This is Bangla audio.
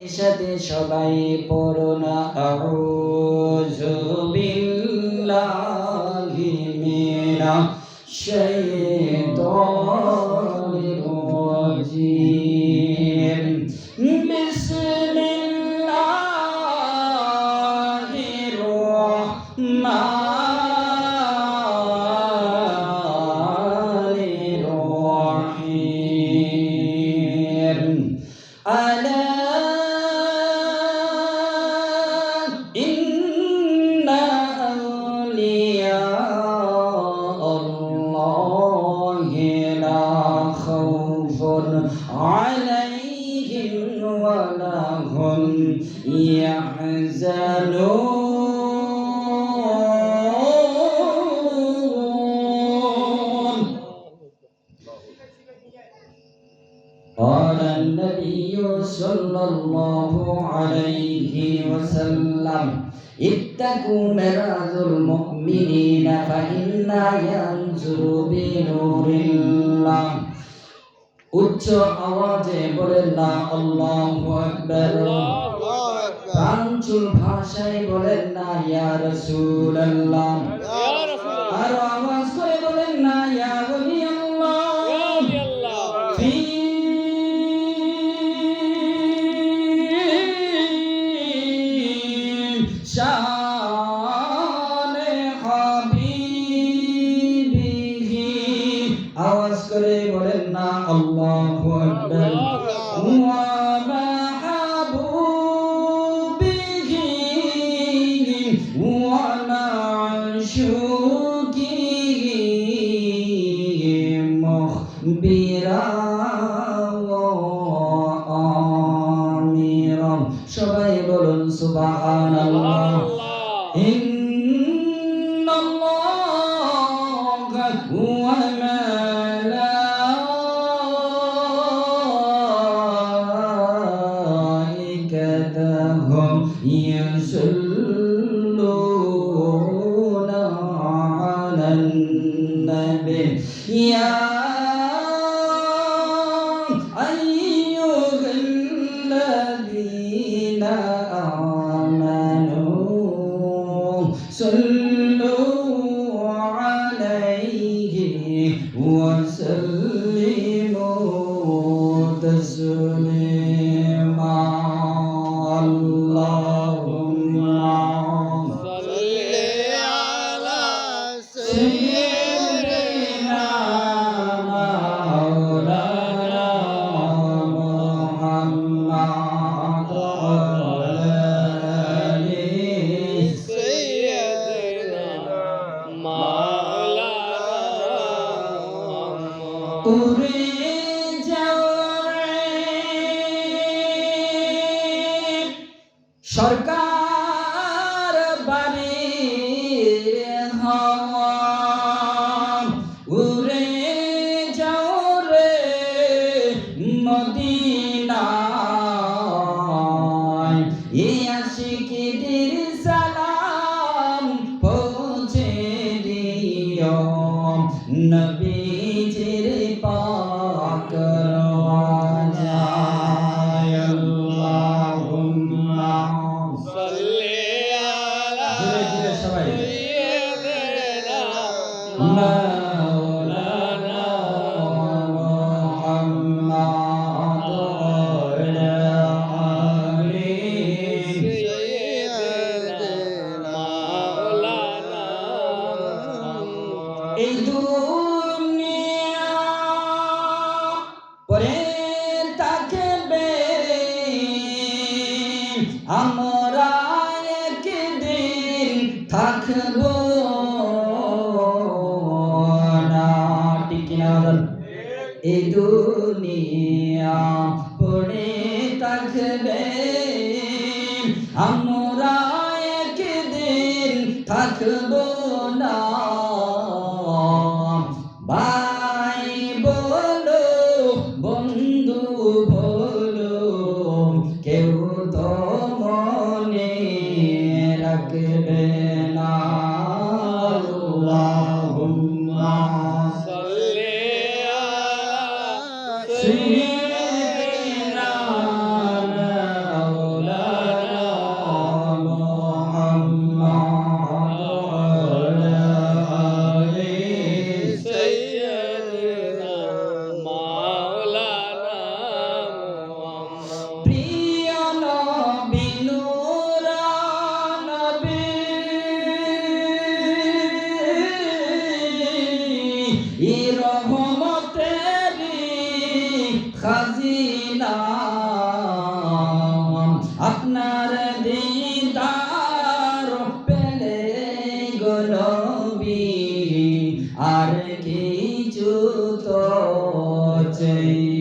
সাথে সবাই পড়না আউযু বিল্লাহি মিনাশ শাইতানির রাজিম বিসমিল্লাহির রাহমানির রাহিম আলা ইন্না আউলিয়া আল্লাহি লা খাউফুন আলাইহিম ওয়া লা হুম ইয়াহজানুন قال النبي صلى الله عليه وسلم اتقوا مرض المؤمنين فإنا ينظر بنور الله উচ্চ আওয়াজে বলেন না আল্লাহু আকবার প্রাঞ্চুল ভাষায় বলেন না ইয়া রাসূলুল্লাহ আর আওয়াজ করে বলেন না ইয়া ওলি আল্লাহ ফি শানে হাবিবিহি আওয়াজ করে বলেন না আল্লাহু আকবার ওয়া মাহবুবিহি ওয়া মা'শুকিহি মুখবিরা ওয়া আমিরা সবাই বলুন সুবহানাল্লাহ ইন্নাল্লাহা ওয়া মালাইকাতাহু ইয়াসাল্লুনা আলান নাবী ইয়া আইয়ুহাল্লাযীনা আমানু সাল্লু আলাইহি ওয়া সাল্লিমু তাসলিমা আল্লাহুম্মা সাল্লি আলা সাইয়্যিদিনা মাওলানা মুহাম্মাদ ওয়া আলা আলি সাইয়্যিদিনা মাওলানা উরে সরকার বাড়ির হাওয়া উড়ে যাও রে মদিনায় এই আশিকদের সালাম পৌঁছে দিও নবীজির পাক রওজায় আল্লাহুম্মা সাল্লি আলা সাইয়্যিদিনা মাওলানা মুহাম্মাদ ওয়া আলা আলি সাইয়্যিদিনা মাওলানা এই দুনিয়া পরে থাকবে আমরা একদিন থাকবো না ঠিক না এই দুনিয়া পড়ে থাকবে আমরা একদিন থাকবো না ভাই বলো বন্ধু বলো কেউ তো মনে রাখবে না আল্লাহুম্মা সাল্লি আলা সাইয়্যিদিনা খাজিনা আপনার দিদার পেলে গো নবী আর কিছু তো চাই